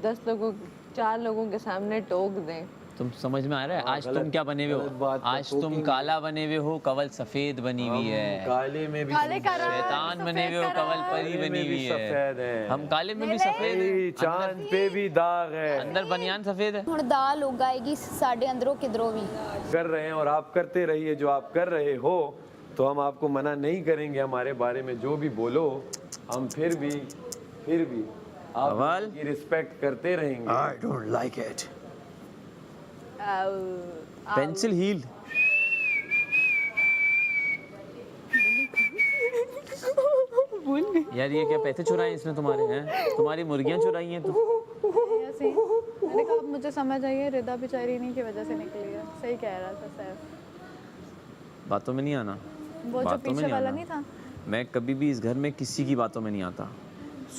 4 लोगों के सामने टोक दें। तुम समझ में आ रहा है? आज तुम क्या बने हुए हो? आज तुम काला बने हुए हो, कवल सफेद बनी हुई है। काले में भी शैतान बने हुए हो, कवल परी बनी हुई है। हम काले में भी सफेद हैं, चांद पे भी दाग है, अंदर बनियान सफेद है। ਹੁਣ दाल उगाएगी साढ़े अंदरों किधरों भी कर रहे हैं और आप करते रहिए जो आप कर रहे हो, तो हम आपको मना नहीं करेंगे। हमारे बारे में जो भी बोलो, हम फिर भी आप की रिस्पेक्ट करते रहेंगे। I don't like it. Pencil heel. यार ये क्या पैसे चुराए इसने तुम्हारे? हैं तुम्हारी मुर्गियां चुराई हैं तो? ऐसे ही मैंने कहा मुझे समझ आई है, रिदा बेचारी इन्हीं की वजह से निकली है। सही कह रहा था सैफ। बातों में नहीं आना। वो जो पीछे वाला नहीं था। मैं कभी भी इस घर में किसी की बातों में नहीं आता,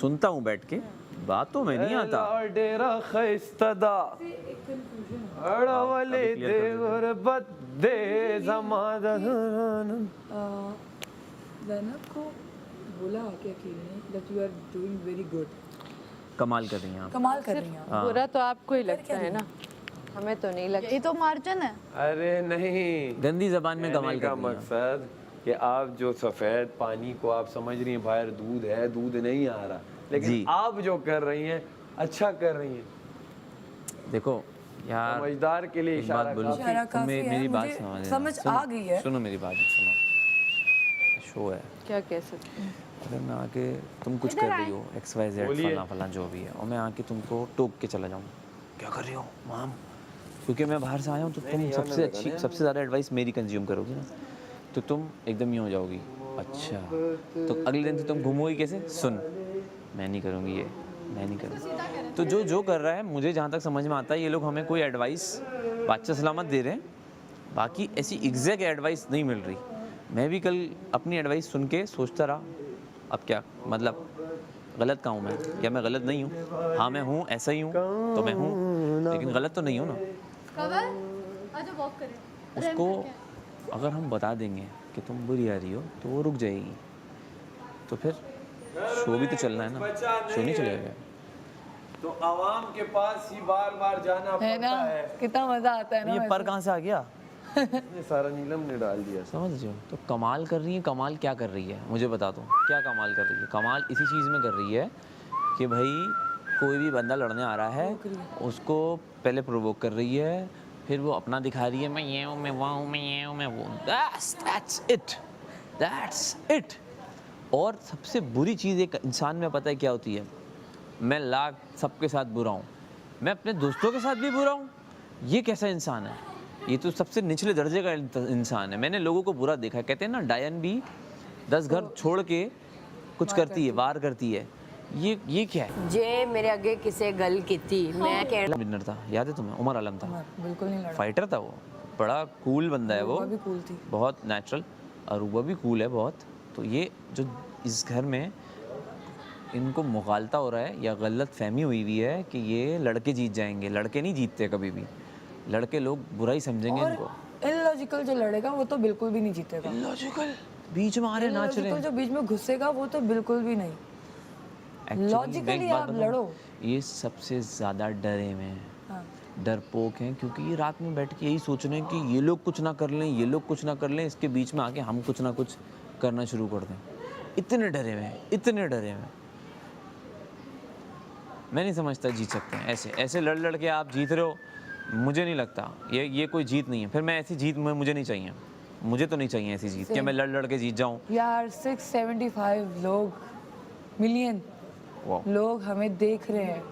सुनता हूँ बैठ के, बातों में नहीं आता। डेरा खैस्तदा अड़वले देवर बद्दे ज़मादान। ज़ैनब को बोला आके अकील ने that you are doing very good। कमाल कर रही हैं आप। कमाल कर रही हैं। बुरा तो आपको ही लगता है ना, हमें तो नहीं लगता। ये तो मार्जिन है। अरे नहीं, गंदी जबान में कमाल का कर रही हैं। मकसद कि आप जो सफेद पानी को आप समझ रही हैं बाहर दूध है, दूध नहीं आ रहा, लेकिन आप जो कर रही हैं अच्छा कर रही हैं। देखो यार, समझदार के लिए बात बोलो, मेरी बात समझ आ गई है। सुनो मेरी बात, सुनो, शो है, क्या कह सकते हैं। अगर मैं आके तुम कुछ कर रही हो XYZ फला फला जो भी है, और मैं आके तुमको टोक के चला जाऊँ, क्या कर रही हो माम, क्योंकि मैं बाहर से आया हूँ, तो तुम सबसे ज़्यादा एडवाइस मेरी कंज्यूम करोगी ना, तो तुम एकदम ही हो जाओगी। अच्छा, तो अगले दिन से तुम घूमोगी कैसे? सुन, मैं नहीं करूँगी ये, मैं नहीं करूँगी। तो जो कर रहा है, मुझे जहाँ तक समझ में आता है, ये लोग हमें कोई एडवाइस बादशाह सलामत दे रहे हैं, बाकी ऐसी एग्जैक्ट एडवाइस नहीं मिल रही। मैं भी कल अपनी एडवाइस सुन के सोचता रहा, अब क्या मतलब, गलत कहाँ हूँ मैं, या मैं गलत नहीं हूँ? हाँ मैं हूँ, ऐसा ही हूँ तो मैं हूँ, लेकिन गलत तो नहीं हूँ ना। उसको अगर हम बता देंगे कि तुम बुरी आ रही हो, तो वो रुक जाएगी, तो फिर शो भी तो चलना है ना, शो नहीं चलेगा। तो आवाम के पास ही बार जाना पड़ता है। कितना मजा आता है ना। ये पर कहाँ से आ गया? ये सारा नीलम ने डाल दिया, समझ रहे हो? तो कमाल कर रही है। कमाल क्या कर रही है मुझे बता दो, क्या कमाल कर रही है? कमाल इसी चीज़ में कर रही है कि भाई कोई भी बंदा लड़ने आ रहा है, उसको पहले प्रोवोक कर रही है, फिर वो अपना दिखा रही है, मैं ये हूँ, मैं वहाँ हूँ, मैं ये हूँ, मैं वो। That's it। और सबसे बुरी चीज़ एक इंसान में पता है क्या होती है? मैं लाख सबके साथ बुरा हूँ, मैं अपने दोस्तों के साथ भी बुरा हूँ। ये कैसा इंसान है? ये तो सबसे निचले दर्जे का इंसान है। मैंने लोगों को बुरा देखा है। कहते हैं ना, डायन भी 10 घर छोड़ के कुछ करती है, वार करती है। ये क्या है? जे मेरे आगे किसे गल कीती, मैं कह विनर था, याद है तुम्हें? उमर आलम था, बिल्कुल नहीं लड़ा। फाइटर था वो, बड़ा कूल बंदा है वो, भी कूल थी, बहुत नेचुरल। अरूबा भी कूल है बहुत। तो ये जो इस घर में इनको मुगालता हो रहा है या गलत फहमी हुई हुई है कि ये लड़के जीत जाएंगे। लड़के नहीं जीतते कभी भी, लड़के लोग बुरा ही समझेंगे इनको। इलॉजिकल जो लड़ेगा वो तो बिल्कुल भी नहीं जीतेगा। इलॉजिकल बीच में आ रहे नाच रहे, जो बीच में घुसेगा वो तो बिल्कुल भी नहीं। लॉजिकली आप लड़ो। ये सबसे ज़्यादा डरे हुए हैं, डरपोक हैं, क्योंकि ये रात में बैठ के यही सोच रहे हैं कि ये लोग कुछ ना कर लें, ये लोग कुछ ना कर लें, इसके बीच में आके हम कुछ ना कुछ करना शुरू कर दें। इतने डरे हुए हैं, इतने डरे हुए हैं। मैं नहीं समझता जीत सकते हैं ऐसे लड़ के आप जीत रहे हो। मुझे नहीं लगता ये कोई जीत नहीं है। फिर मैं ऐसी जीत मुझे नहीं चाहिए, मुझे तो नहीं चाहिए ऐसी जीत कि मैं लड़ के जीत जाऊं। यार 675 लोग, मिलियन लोग हमें देख रहे हैं,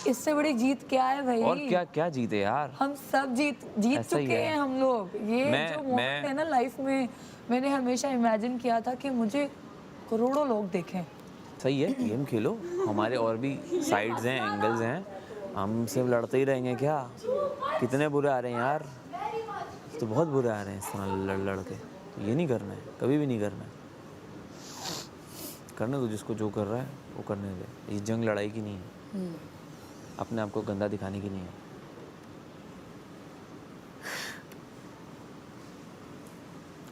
इससे बड़ी जीत क्या है भाई? और क्या जीते यार, हम सब जीत चुके हैं हम लोग। ये जो मोमेंट है ना लाइफ में, मैंने हमेशा इमेजिन किया था कि मुझे करोड़ों लोग देखें। सही है, गेम खेलो, हमारे और भी साइड्स हैं, एंगल्स हैं, हम सिर्फ लड़ते ही रहेंगे क्या? कितने बुरे आ रहे हैं यार, तो बहुत बुरे आ रहे हैं इस तरह लड़ के। तो ये नहीं करना है, कभी भी नहीं करना है। करने दो जिसको जो कर रहा है वो करने दे। ये जंग लड़ाई की नहीं है, अपने आप को गंदा दिखाने की नहीं है।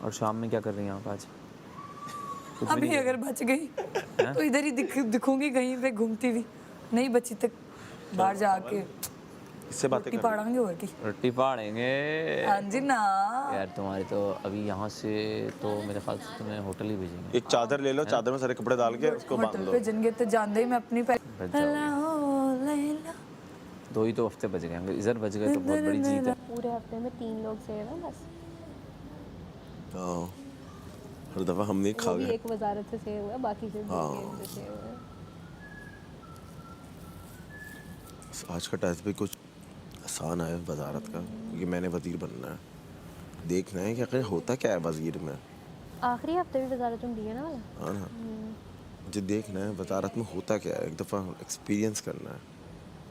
और शाम में क्या कर रही हैं आप आज? अभी अगर बच गई तो इधर ही दिखूंगी कहीं पे घूमती हुई, नहीं बची तक बाहर जाके इससे बातें रोटी कर पाड़ेंगे और की। रोटी पाड़ेंगे हाँ जी ना। यार तुम्हारी तो अभी यहाँ से तो मेरे ख्याल से तुम्हें होटल ही भेजेंगे। एक चादर ले लो, चादर में सारे कपड़े डाल के उसको बांध होटल लो। पे जिनके तो जानते ही मैं अपनी बच जाओगे। 2 ही तो हफ्ते बच गए हैं, इधर बच गए तो बहुत बड़ी जीत है। पूरे हफ्ते में 3 लोग से ना बस। हाँ, हर दफा हम नहीं खा वो भी गए। एक वजारत से सेव हुआ, बाकी से से सेव हुआ। आज का टेस्ट भी कुछ आसान है वजारत का, क्योंकि मैंने वजीर बनना है। देखना है कि आखिर होता क्या है वजीर में। आखिरी हफ्ते भी वजारत में दिया ना वाला। हाँ ना, मुझे देखना है वजारत में होता क्या है, एक दफ़ा एक्सपीरियंस करना है।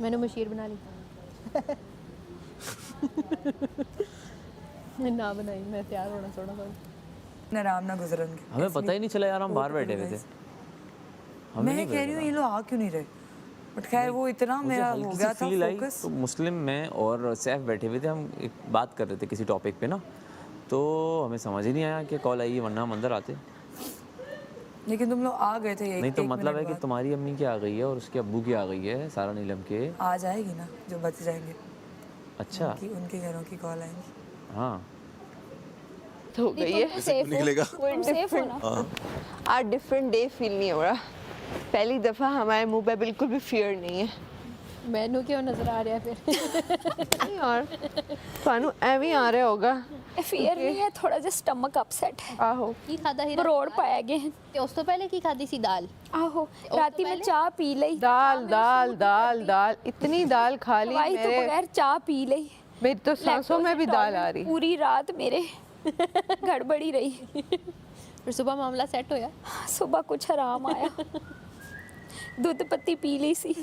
मैंने मशीर बना ली। ना बनाई, मैं तैयार होना थोड़ा सा। आराम ना गुजरेंगे। हमें पता ही नहीं चला यार, हम बाहर बैठे हुए थे। मैं कह रही हूँ ये लोग आ क्यों नहीं रहे, बट खैर वो इतना मेरा हो गया था फोकस। तो मुस्लिम में और सैफ बैठे हुए थे, हम एक बात कर रहे थे किसी टॉपिक पे ना, तो हमें समझ ही नहीं आया कि कॉल आई है, वरना हम अंदर आते। लेकिन तुम लोग आ गए थे। नहीं तो मतलब है कि तुम्हारी अम्मी की आ गई है और उसके अब्बू की आ गई है, सारा नीलम के आ जाएगी ना जो बच जाएंगे। अच्छा, उनके घरों की कॉल आएंगी। हाँ हो गई है। सेफ निकलेगा। सेफ हो ना। आज डिफरेंट डे फील नहीं हो रहा। पहली दफ़ा हमारे मुंह पे बिल्कुल भी फियर नहीं है। मैनू क्यों नजर आ रहा है फिर? नहीं और थानू एवं आ रहा होगा। फियर नहीं है, थोड़ा जिहा स्टमक अपसेट है। आहो की खादा ही बरोड़ पाया गए ते उस तो पहले की खादी सी दाल। आहो राती में चाह पी लई। दाल दाल दाल दाल इतनी दाल खा ली दवाई तो मेरे बगैर चाह पी लई। मेरी तो सांसों में भी दाल आ रही। पूरी रात मेरे गड़बड़ी रही। फिर सुबह मामला सेट होया। सुबह कुछ आराम आया। दूध पत्ती पी ली सी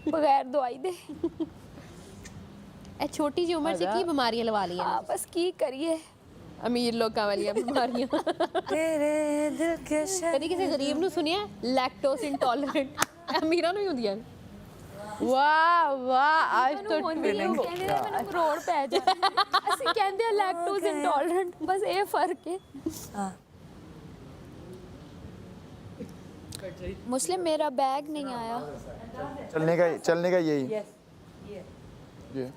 बगैर दवाई दे। ए छोटी जी उम्र से की बीमारियां लवा ली हाँ बस की करिए। अमीर लोगों वाली बीमारियां। तेरे दिल के कभी किसी गरीब नु सुनिया लैक्टोज इंटॉलरेंट? अमीरां नु ही हुंदियां। वाह वाह आज तो ਕਹਿੰਦੇ ਨੇ ਮੈਨੂੰ ਕਰੋੜ ਪੈ ਜਾਣ। ਅਸੀਂ ਕਹਿੰਦੇ ਆ ਲੈਕਟੋਜ਼ ਇੰਟੋਲਰੈਂਟ, ਬਸ ਇਹ ਫਰਕ ਹੈ। हाँ मुस्लिम मेरा बैग नहीं आया। चलने का यही ये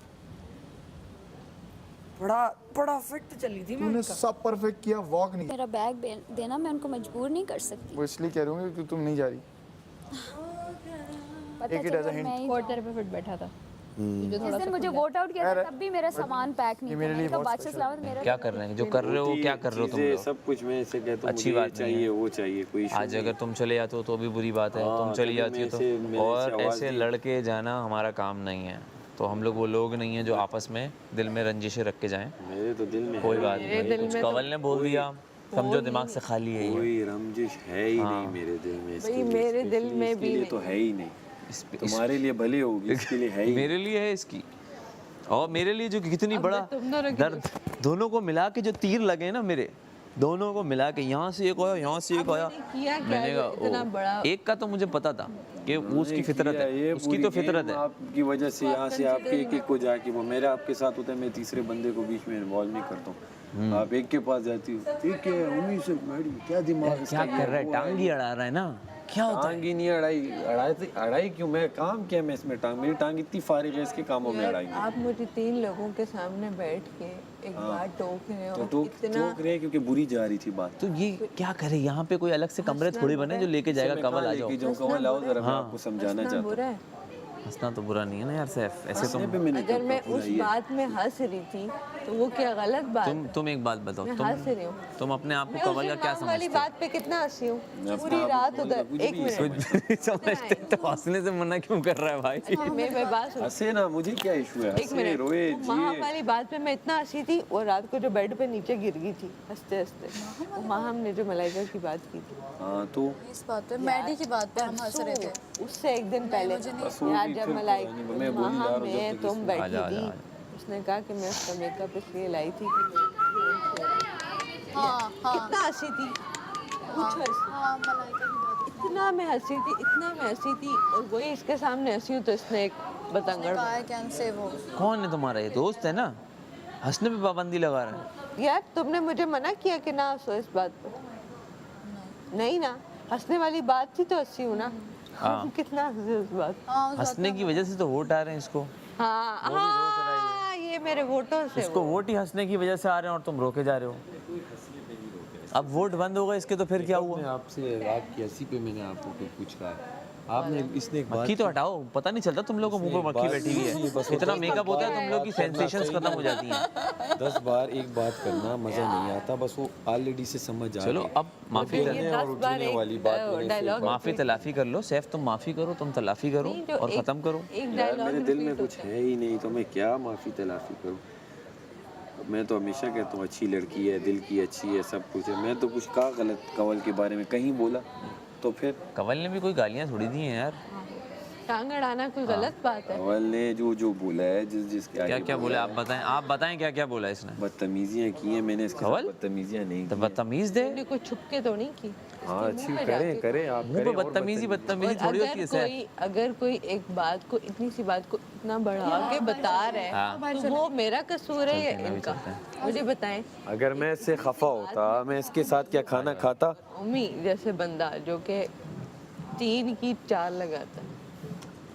बड़ा फिट चली थी मैं। तूने सब परफेक्ट किया, वॉक नहीं। मेरा बैग देना, मैं उनको मजबूर नहीं कर सकती। वो इसलिए कह रहा हूँ कि तुम नहीं जा रही। पता एक ही चला ऐसा hint। मैं ही कोट तेरे पे फिट बैठा था। जिस दिन मुझे वोट आउट किया था तब भी मेरा सामान पैक नहीं था। मेरे लिए मैंने कहा बहुत बादशाह सलामत मेरा क्या कर रहे हैं, जो कर रहे हो क्या कर रहे हो तुम चीज़ें, लोग? सब कुछ मैं ऐसे कहता हूँ, अच्छी मुझे बात नहीं चाहिए, है। वो चाहिए, कोई issue आज नहीं। अगर तुम चले जाते हो तो भी बुरी बात है, तुम चली कभी जाती हो मैं ऐसे- तो। मैंने और ऐसे आवाज़ ऐसे दी। लड़के जाना हमारा काम नहीं है, तो हम लोग वो लोग नहीं है जो आपस में दिल में रंजिशें रख के जाएं। मेरे तो दिल में कोई है बात नहीं, कुछ कंवल ने बोल दिया, समझो दिमाग से खाली है ये। कोई रंजिश है ही नहीं मेरे दिल में। भाई मेरे दिल में भी तो है ही नहीं। तुम्हारे लिए भले होगी, इसके लिए है ही मेरे लिए है इसकी, और मेरे लिए जो कितनी बड़ा दर्द, दोनों को मिला के जो तीर लगे ना मेरे, दोनों को मिला के यहाँ से एक आया, यहाँ से एक आया। मैंने कहा एक का तो मुझे पता था कि वो उसकी फितरत है, उसकी तो फितरत है। आपकी वजह से यहाँ से आपके एक को जाके वो मेरा आपके साथ होता है, मैं तीसरे बंदे को बीच में इन्वॉल्व नहीं करता हूँ। आप एक के पास जाती हो, ठीक है उम्मीद से मैडी क्या दिमाग क्या कर रहा है, टांग ही अड़ा रहा है ना, क्या होता है? टांग ही नहीं अड़ाई क्यों? मैं काम किया, मैं इसमें टांग, मेरी टांग इतनी फारिग है, इसके कामों में अड़ाएंगे। आप मुझे 3 लोगों के सामने बैठ के एक बात टोक रहे हो। तो टोक रहे हैं क्योंकि बुरी जा रही थी बात। तो ये क्या करे, यहाँ पे कोई अलग से कमरे थोड़ी बने जो लेके जाएगा कंवल आ जाओ। जो कंवल आओ जरा, मैं आपको समझाना चाहता हूँ। बुरा है हंसना तो बुरा नहीं है ना यार सैफ, ऐसे अगर मैं उस बात में हंस रही थी तो वो क्या गलत बात है? तुम एक बात बताओ, मैं हंस रही हूँ। तुम अपने आप को मैं कंवल उस का क्या मांग वाली समझते हो? बात पे कितना हंसी हूँ पूरी रात उधर। एक मिनट समझते तो हंसने से मना क्यों कर रहा है भाई? मैं बात सुन। हंसे ना, मुझे क्या इशू है? एक हंसे मिनट, रोए माँ जिए। वाली बात पे मैं इतना हंसी थी और रात को जो बेड पे नीचे गिर गई थी हंसते हंसते, वो माँ हमने जो मलाइका की बात की थी हाँ तो इस बात पे मैडी की बात पे हम हंस रहे थे। उससे एक दिन पहले यार जब मलाइका माँ में तुम बैठी थी, उसने कहा कि मैं उसका मेकअप इसलिए लाई थी कितना हंसी थी, पूछो इतना मैं हंसी थी, इतना मैं हंसी थी, और वही इसके सामने हंसी हूँ तो इसने एक बतंगड़। कौन है तुम्हारा? ये दोस्त है ना, हंसने पे पाबंदी लगा रहा है। यार तुमने मुझे मना किया कि ना हंसो इस बात पर। नहीं ना, हंसने वाली बात थी तो हंसी हूँ ना। हम कितना हंसे उस बात। हंसने की वजह से तो वोट आ रहे हैं इसको। हाँ हाँ, ये मेरे वोटों से इसको वोट ही हंसने की वजह से आ रहे हैं और तुम रोके जा रहे हो। अब वोट बंद हो गए इसके तो फिर क्या हुआ? आपसे आपकी हंसी पे मैंने आपको कुछ कहा, आपने इसने एक बात मक्खी तो हटाओ, पता नहीं चलता तुम लोगों को मुंह पर मक्खी बैठी हुई है। इतना मेकअप होता है तुम लोग की सेंसेशंस खत्म हो जाती हैं। 10 बार एक बात करना मजा नहीं आता, बस वो ऑलरेडी से समझ आ चलो गए। अब माफी माफी तलाफी कर लो। सैफ तुम माफी करो, तुम तलाफी करो और खत्म करो। एक यार डायलॉग मेरे दिल में कुछ है ही नहीं, तो मैं क्या माफी तलाफी करूं। मैं तो हमेशा कहता हूँ अच्छी लड़की है, दिल की अच्छी है, सब कुछ है। मैं तो कुछ कहा गलत कंवल के बारे में कहीं बोला तो फिर? कंवल ने भी कोई गालियाँ थोड़ी दी हैं यार। टांग अड़ाना कोई गलत बात है? कंवल ने जो बोला है, जिसके क्या क्या बोला? आप बताएं क्या क्या बोला इसने? बदतमीजियां की हैं मैंने इसके साथ, बदतमीजियां नहीं तो की। बदतमीज दे। मैंने कोई छुप के तो नहीं की। हाँ अच्छी करें आप मुंह पे बदतमीजी थोड़ी होती है सैफ। अगर कोई एक बात को, इतनी सी बात को इतना बढ़ा के बता रहा है तो वो मेरा कसूर है या इनका? मुझे बताएं। अगर मैं इससे खफा होता, मैं इसके साथ क्या खाना खाता? उम्मी जैसे बंदा जो कि 3 की 4 लगाता है,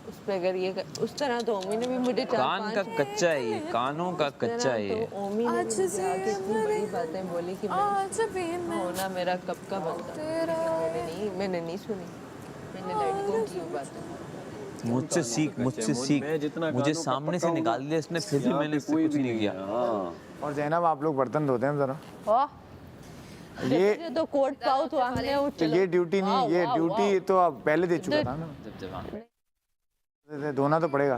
उस पे अगर ये उस तरह तो ओमी ने भी मुझे 4-5 कान का कच्चा है ये, कानों का कच्चा है ये। तो ओमी ने मुझे आके इतनी बड़ी बातें बोली कि मैं होना मेरा कब का बनता। मैंने नहीं सुनी, मैंने लड़कों की बातें। मुझसे सीख मुझे सामने से निकाल दिया इसने, फिर भी मैंने इससे कुछ नहीं किया। और जैनब आप लोग बर्तन धोते हैं जरा? ये तो कोट पाउट हमने वो तो ये ड्यूटी नहीं, ये ड्यूटी तो आप पहले दे चुका था ना, धोना तो पड़ेगा।